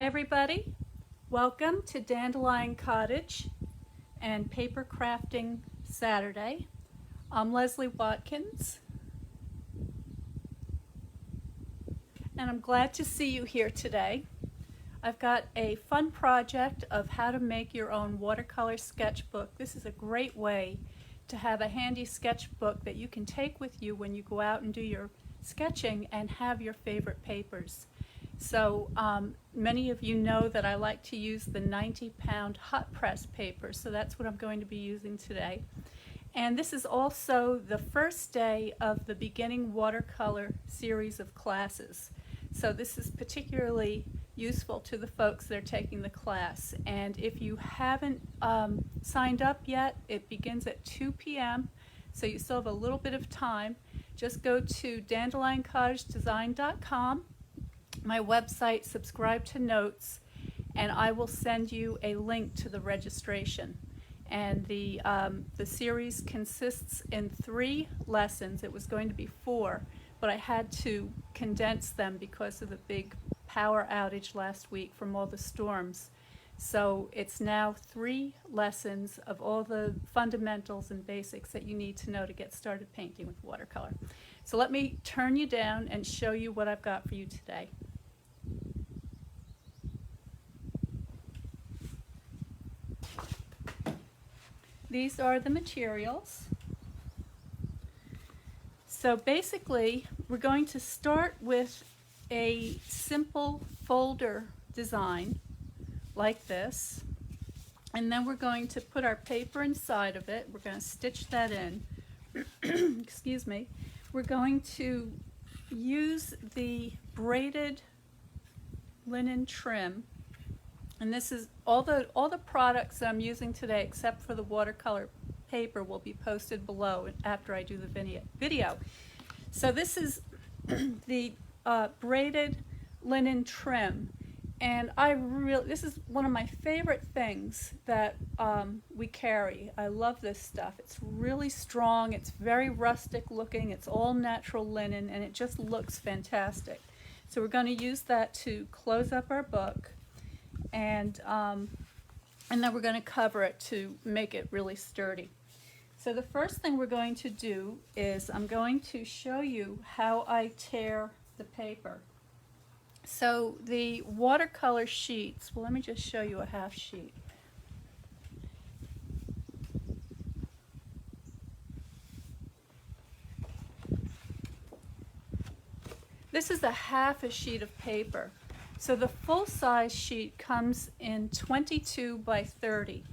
Everybody, welcome to Dandelion Cottage and Paper Crafting Saturday. I'm Leslie Watkins, and I'm glad to see you here today. I've got a fun project of how to make your own watercolor sketchbook. This is a great way to have a handy sketchbook that you can take with you when you go out and do your sketching and have your favorite papers. So many of you know that I like to use the 90-pound hot press paper, so that's what I'm going to be using today. And this is also the first day of the beginning watercolor series of classes. So this is particularly useful to the folks that are taking the class. And if you haven't signed up yet, it begins at 2 p.m. So you still have a little bit of time. Just go to dandelioncottagedesign.com, my website, subscribe to notes, and I will send you a link to the registration. And the series consists in 3 lessons. It was going to be 4, but I had to condense them because of the big power outage last week from all the storms. So it's now 3 lessons of all the fundamentals and basics that you need to know to get started painting with watercolor. So let me turn you down and show you what I've got for you today. These are the materials. So basically, we're going to start with a simple folder design like this, and then we're going to put our paper inside of it. We're going to stitch that in. Excuse me. We're going to use the braided linen trim, and this is all the products that I'm using today except for the watercolor paper will be posted below after I do the video. So this is the braided linen trim, and this is one of my favorite things that we carry. I love this stuff. It's really strong, it's very rustic looking, it's all natural linen, and it just looks fantastic. So we're going to use that to close up our book, and then we're going to cover it to make it really sturdy. So the first thing we're going to do is I'm going to show you how I tear the paper. So the watercolor sheets, well, let me just show you a half sheet. This is a half a sheet of paper. So the full-size sheet comes in 22 by 30,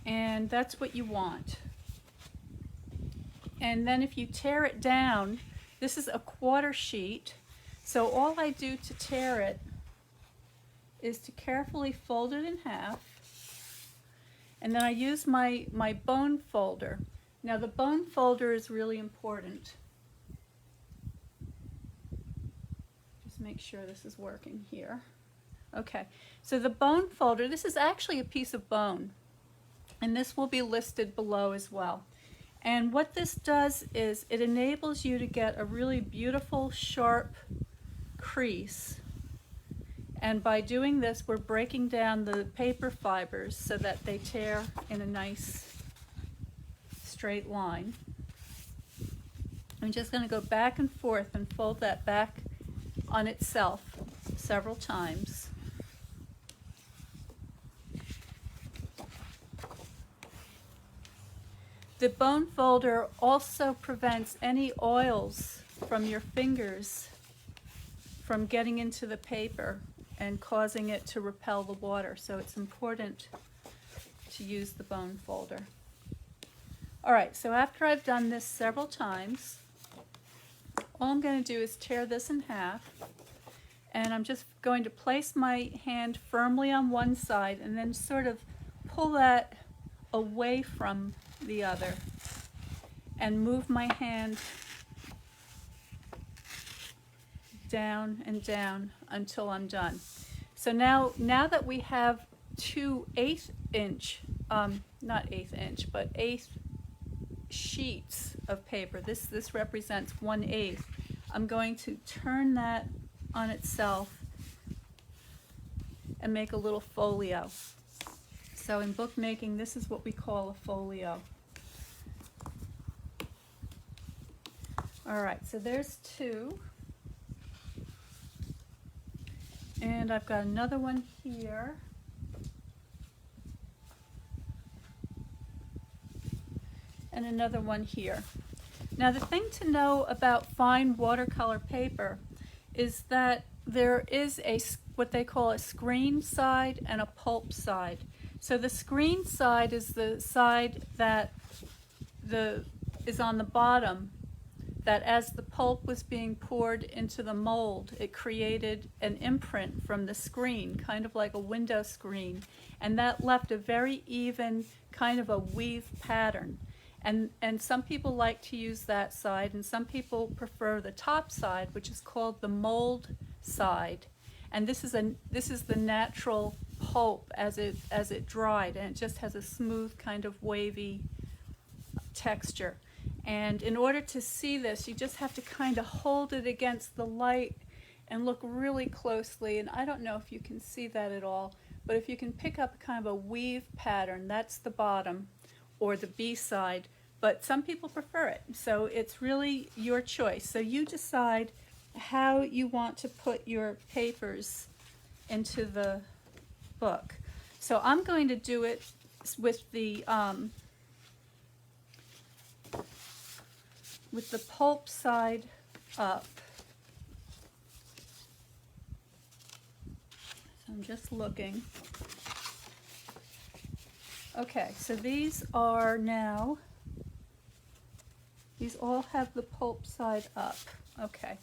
and that's what you want. And then if you tear it down, this is a quarter sheet. So all I do to tear it is to carefully fold it in half, and then I use my bone folder. Now the bone folder is really important. Make sure this is working here. Okay, so the bone folder, this is actually a piece of bone, and this will be listed below as well. And what this does is it enables you to get a really beautiful sharp crease, and by doing this we're breaking down the paper fibers so that they tear in a nice straight line. I'm just going to go back and forth and fold that back on itself several times. The bone folder also prevents any oils from your fingers from getting into the paper and causing it to repel the water, so it's important to use the bone folder. Alright, so after I've done this several times, all I'm going to do is tear this in half, and I'm just going to place my hand firmly on one side and then sort of pull that away from the other and move my hand down and down until I'm done. So now that we have 2 1/8-inch, not 1/8 inch, but 1/8 sheets of paper, this represents 1/8. I'm going to turn that on itself and make a little folio. So in bookmaking, this is what we call a folio. All right, so there's two. And I've got another one here. And another one here. Now the thing to know about fine watercolor paper is that there is what they call a screen side and a pulp side. So the screen side is the side that is on the bottom, that as the pulp was being poured into the mold, it created an imprint from the screen, kind of like a window screen, and that left a very even kind of a weave pattern. And some people like to use that side, and some people prefer the top side, which is called the mold side. And this is the natural pulp as it dried, and it just has a smooth kind of wavy texture. And in order to see this, you just have to kind of hold it against the light and look really closely. And I don't know if you can see that at all, but if you can pick up kind of a weave pattern, that's the bottom, or the B side, but some people prefer it. So it's really your choice. So you decide how you want to put your papers into the book. So I'm going to do it with the pulp side up. So I'm just looking. Okay, so these all have the pulp side up. Okay.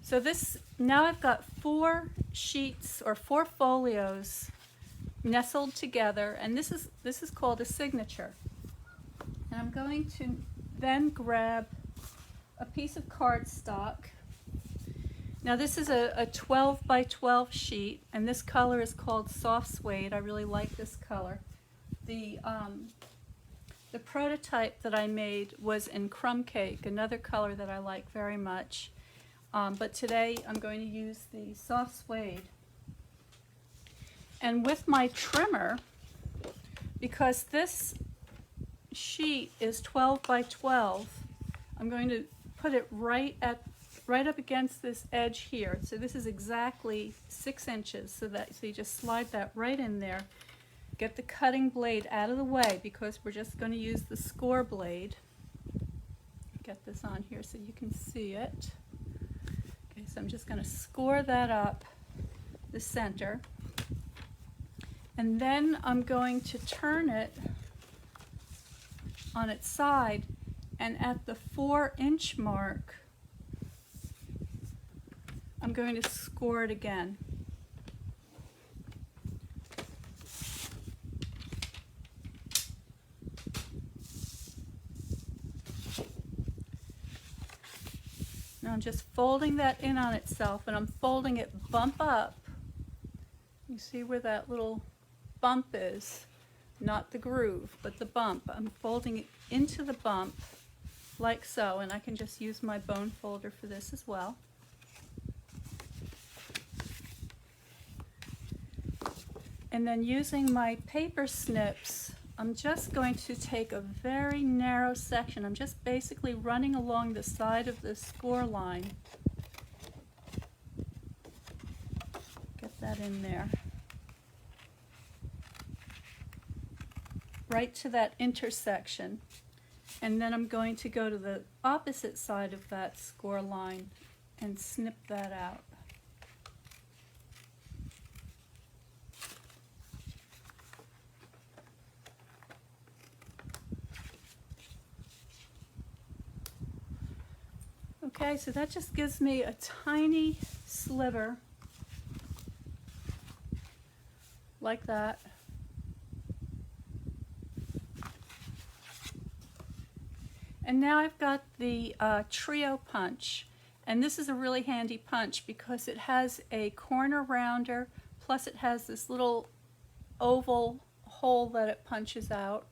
So now I've got 4 sheets or 4 folios nestled together, and this is called a signature. And I'm going to then grab a piece of cardstock. Now this is a 12 by 12 sheet, and this color is called soft suede. I really like this color. The prototype that I made was in crumb cake, another color that I like very much. But today I'm going to use the soft suede. And with my trimmer, because this sheet is 12 by 12, I'm going to put it right up against this edge here. So this is exactly 6 inches. So you just slide that right in there. Get the cutting blade out of the way because we're just going to use the score blade. Get this on here so you can see it. Okay, so I'm just going to score that up the center. And then I'm going to turn it on its side, and at the 4-inch mark, I'm going to score it again. Now I'm just folding that in on itself, and I'm folding it bump up. You see where that little bump is? Not the groove, but the bump. I'm folding it into the bump like so, and I can just use my bone folder for this as well. And then using my paper snips, I'm just going to take a very narrow section. I'm just basically running along the side of the score line. Get that in there. Right to that intersection. And then I'm going to go to the opposite side of that score line and snip that out. Okay, so that just gives me a tiny sliver like that. And now I've got the trio punch, and this is a really handy punch because it has a corner rounder, plus it has this little oval hole that it punches out,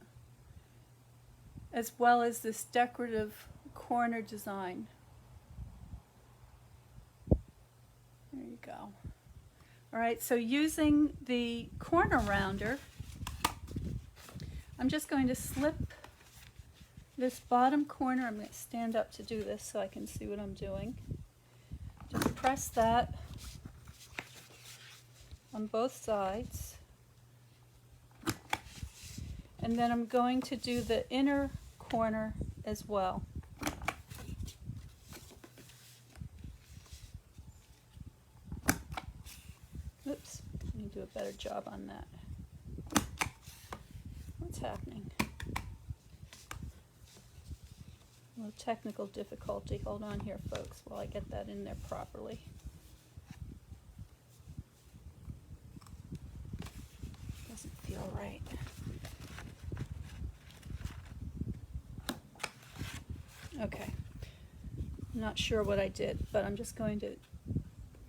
as well as this decorative corner design. There you go. All right, so using the corner rounder, I'm just going to slip this bottom corner. I'm going to stand up to do this so I can see what I'm doing. Just press that on both sides. And then I'm going to do the inner corner as well. Oops, let me do a better job on that. What's happening? A little technical difficulty. Hold on here, folks, while I get that in there properly. Doesn't feel right. Okay. I'm not sure what I did, but I'm just going to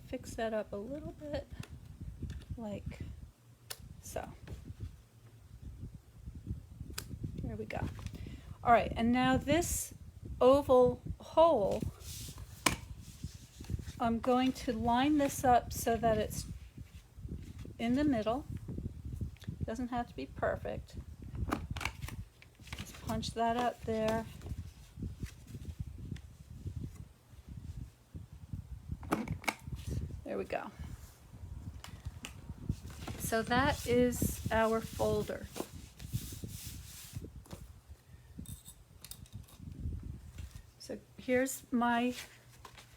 fix that up a little bit, like so. There we go. All right, and now this oval hole, I'm going to line this up so that it's in the middle. Doesn't have to be perfect. Just punch that up there. There we go. So that is our folder. So here's my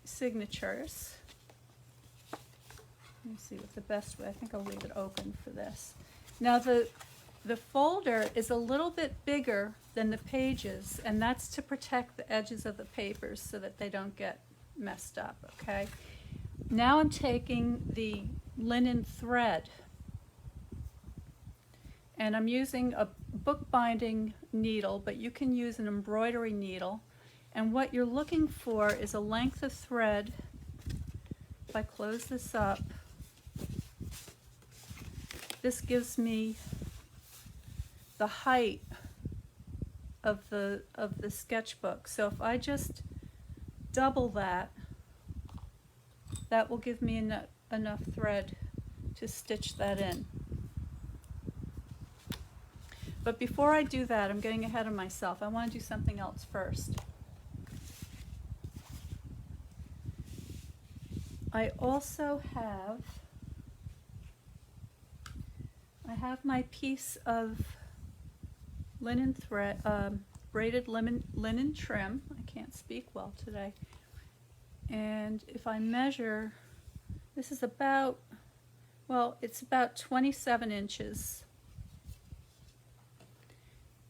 signatures. Let me see what the best way. I think I'll leave it open for this. Now the folder is a little bit bigger than the pages, and that's to protect the edges of the papers so that they don't get messed up, okay? Now I'm taking the linen thread, and I'm using a bookbinding needle, but you can use an embroidery needle. And what you're looking for is a length of thread. If I close this up, this gives me the height of the sketchbook. So if I just double that, that will give me enough thread to stitch that in. But before I do that, I'm getting ahead of myself. I want to do something else first. I also have my piece of linen thread, braided linen trim. I can't speak well today. And if I measure, this is about, well, it's about 27 inches.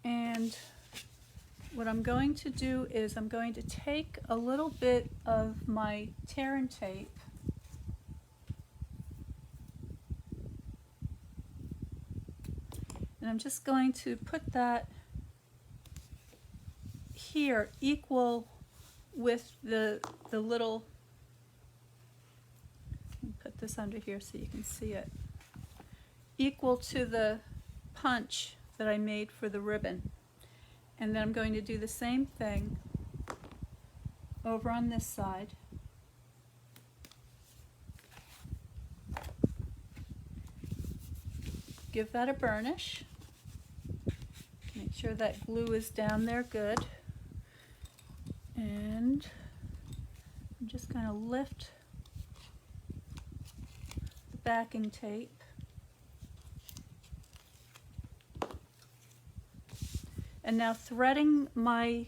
And what I'm going to do is I'm going to take a little bit of my tear and tape, and I'm just going to put that here equal with the little, let me put this under here so you can see it, equal to the punch that I made for the ribbon. And then I'm going to do the same thing over on this side. Give that a burnish. Make sure that glue is down there good. And I'm just going to lift the backing tape. And now threading my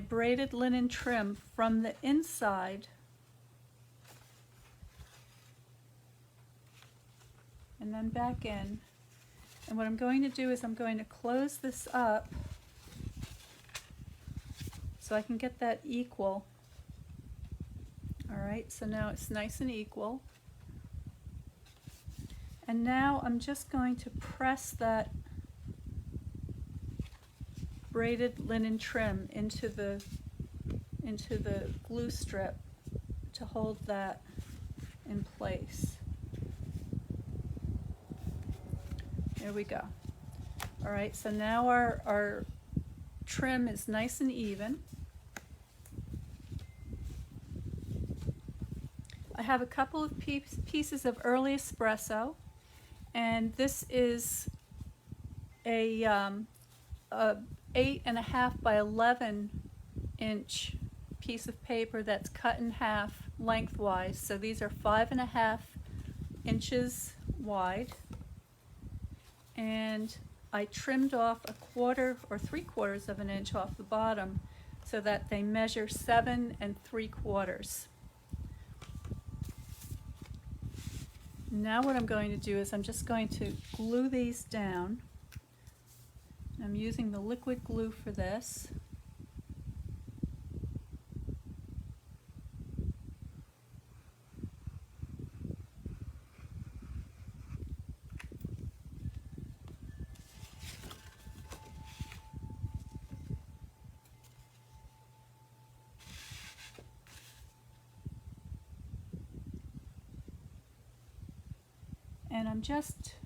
braided linen trim from the inside, and then back in. And what I'm going to do is I'm going to close this up so I can get that equal. All right, so now it's nice and equal. And now I'm just going to press that braided linen trim into the glue strip to hold that in place. There we go. All right, so now our trim is nice and even. I have a couple of pieces of early espresso, and this is a 8.5 by 11 inch piece of paper that's cut in half lengthwise. So these are 5.5 inches wide, and I trimmed off 1/4 or 3/4 of an inch off the bottom so that they measure 7 3/4. Now what I'm going to do is I'm just going to glue these down. I'm using the liquid glue for this. And I'm just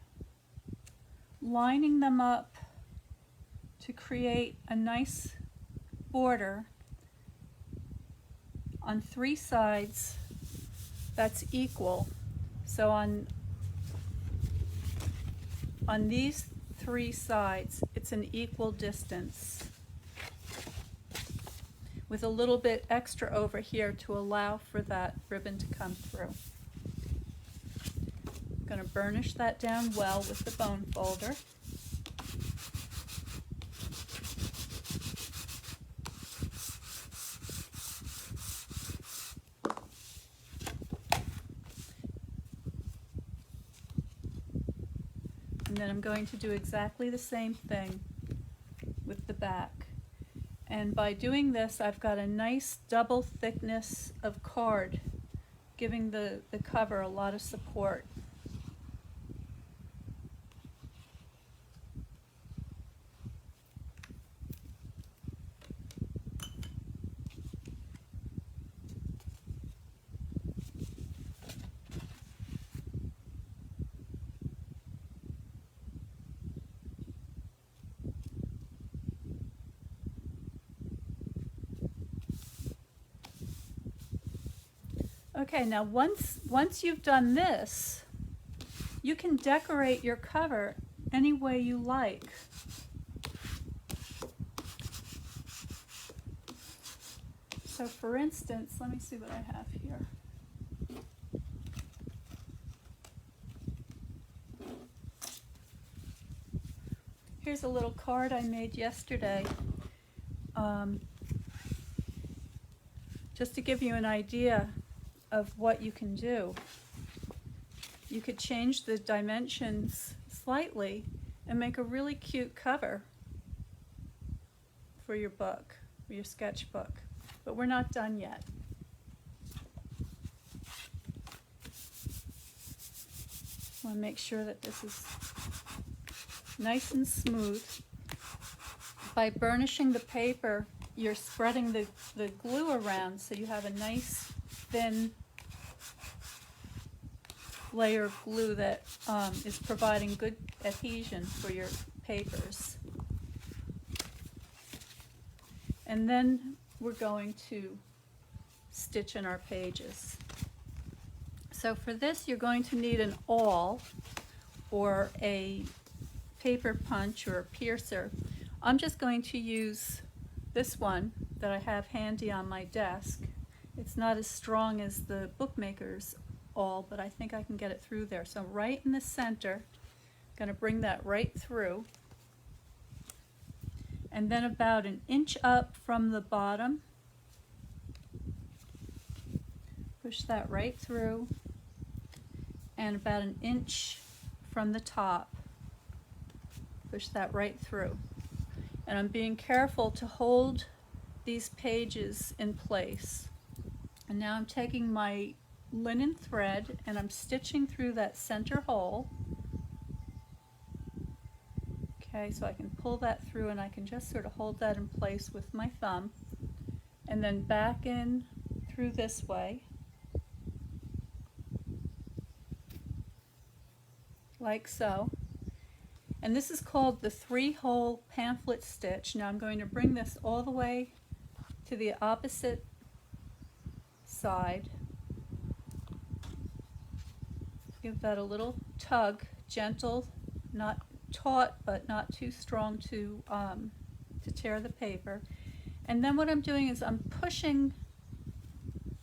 lining them up to create a nice border on 3 sides that's equal. So on these 3 sides, it's an equal distance, with a little bit extra over here to allow for that ribbon to come through. I'm going to burnish that down well with the bone folder. And then I'm going to do exactly the same thing with the back. And by doing this, I've got a nice double thickness of card, giving the cover a lot of support. Okay, now once you've done this, you can decorate your cover any way you like. So for instance, let me see what I have here. Here's a little card I made yesterday. Just to give you an idea of what you can do. You could change the dimensions slightly and make a really cute cover for your book, for your sketchbook. But we're not done yet. I want to make sure that this is nice and smooth. By burnishing the paper, you're spreading the glue around so you have a nice thin layer of glue that is providing good adhesion for your papers. And then we're going to stitch in our pages. So for this, you're going to need an awl or a paper punch or a piercer. I'm just going to use this one that I have handy on my desk. It's not as strong as the bookmaker's awl, but I think I can get it through there. So right in the center, I'm going to bring that right through. And then about an inch up from the bottom, push that right through. And about an inch from the top, push that right through. And I'm being careful to hold these pages in place. And now I'm taking my linen thread and I'm stitching through that center hole. Okay, so I can pull that through and I can just sort of hold that in place with my thumb. And then back in through this way, like so. And this is called the 3-hole pamphlet stitch. Now I'm going to bring this all the way to the opposite side. Give that a little tug, gentle, not taut, but not too strong to tear the paper. And then what I'm doing is I'm pushing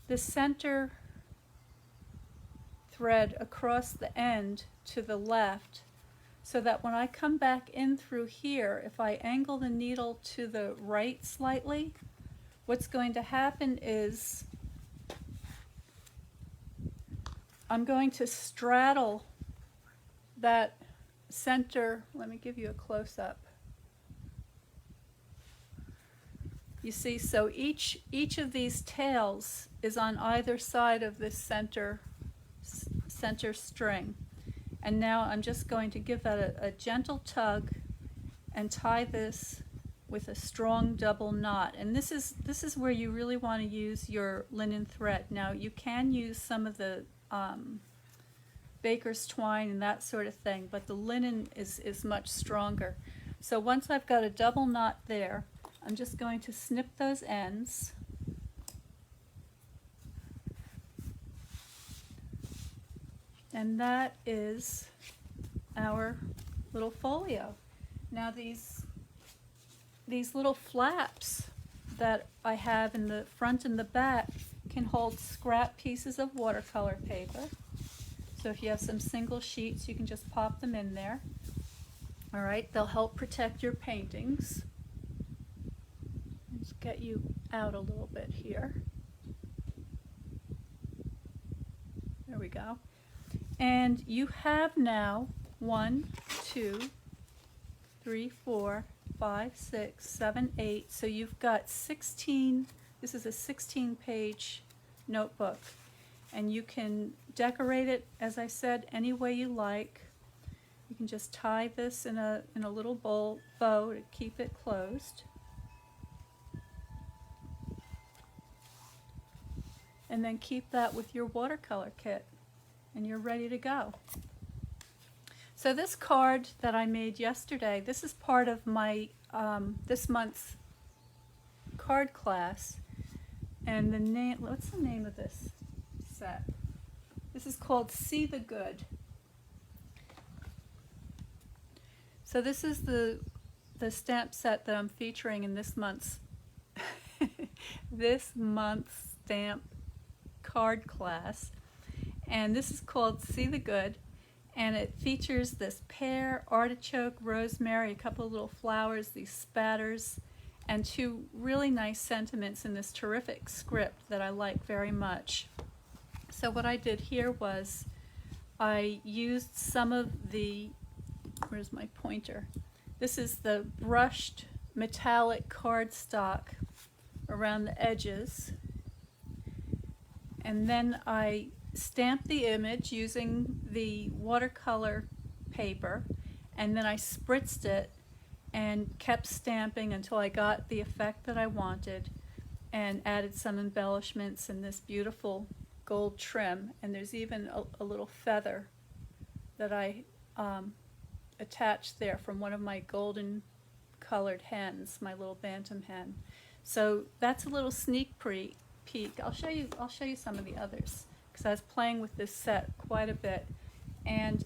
the center thread across the end to the left, so that when I come back in through here, if I angle the needle to the right slightly, what's going to happen is I'm going to straddle that center. Let me give you a close-up. You see, so each of these tails is on either side of this center string. And now I'm just going to give that a gentle tug and tie this with a strong double knot. And this is where you really want to use your linen thread. Now you can use some of the baker's twine and that sort of thing, but the linen is much stronger. So once I've got a double knot there, I'm just going to snip those ends. And that is our little folio. Now these little flaps that I have in the front and the back can hold scrap pieces of watercolor paper. So if you have some single sheets, you can just pop them in there. All right, they'll help protect your paintings. Let's get you out a little bit here. There we go. And you have now 1, 2, 3, 4, 5, 6, 7, 8. So you've got 16. This is a 16-page notebook. And you can decorate it, as I said, any way you like. You can just tie this in a little bow to keep it closed. And then keep that with your watercolor kit, and you're ready to go. So this card that I made yesterday, this is part of my this month's card class. And the name, what's the name of this set? This is called See the Good. So this is the stamp set that I'm featuring in this month's stamp card class. And this is called See the Good, and it features this pear, artichoke, rosemary, a couple of little flowers, these spatters, and 2 really nice sentiments in this terrific script that I like very much. So what I did here was I used some of the, where's my pointer? This is the brushed metallic cardstock around the edges. And then I stamped the image using the watercolor paper, and then I spritzed it and kept stamping until I got the effect that I wanted, and added some embellishments in this beautiful gold trim. And there's even a little feather that I attached there from one of my golden colored hens, my little bantam hen. So that's a little sneak peek. I'll show you some of the others, because I was playing with this set quite a bit. And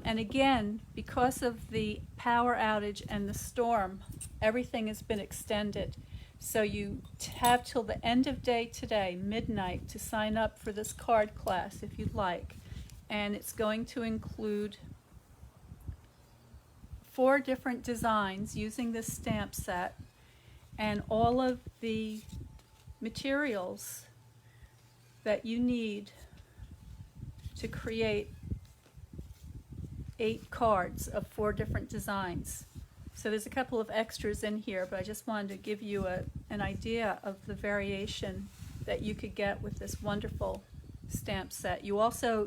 again, because of the power outage and the storm, everything has been extended. So you have till the end of day today, midnight, to sign up for this card class if you'd like. And it's going to include 4 different designs using this stamp set, and all of the materials that you need to create 8 cards of 4 different designs. So there's a couple of extras in here, but I just wanted to give you an idea of the variation that you could get with this wonderful stamp set. You also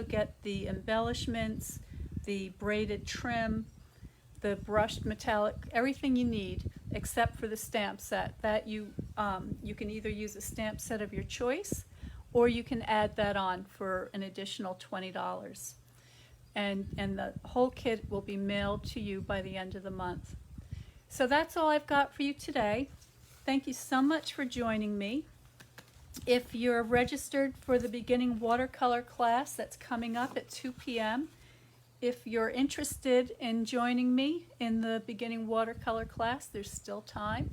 get the embellishments, the braided trim, the brushed metallic, everything you need except for the stamp set. That you can either use a stamp set of your choice, or you can add that on for an additional $20. And the whole kit will be mailed to you by the end of the month. So that's all I've got for you today. Thank you so much for joining me. If you're registered for the beginning watercolor class that's coming up at 2 p.m., if you're interested in joining me in the beginning watercolor class, there's still time.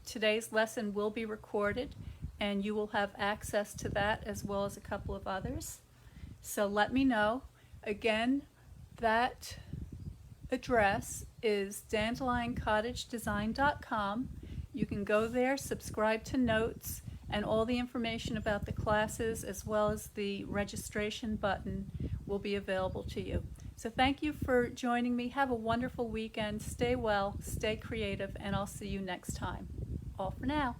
Today's lesson will be recorded, and you will have access to that as well as a couple of others. So let me know. Again, that address is dandelioncottagedesign.com. You can go there, subscribe to notes, and all the information about the classes as well as the registration button will be available to you. So thank you for joining me. Have a wonderful weekend. Stay well, stay creative, and I'll see you next time. All for now.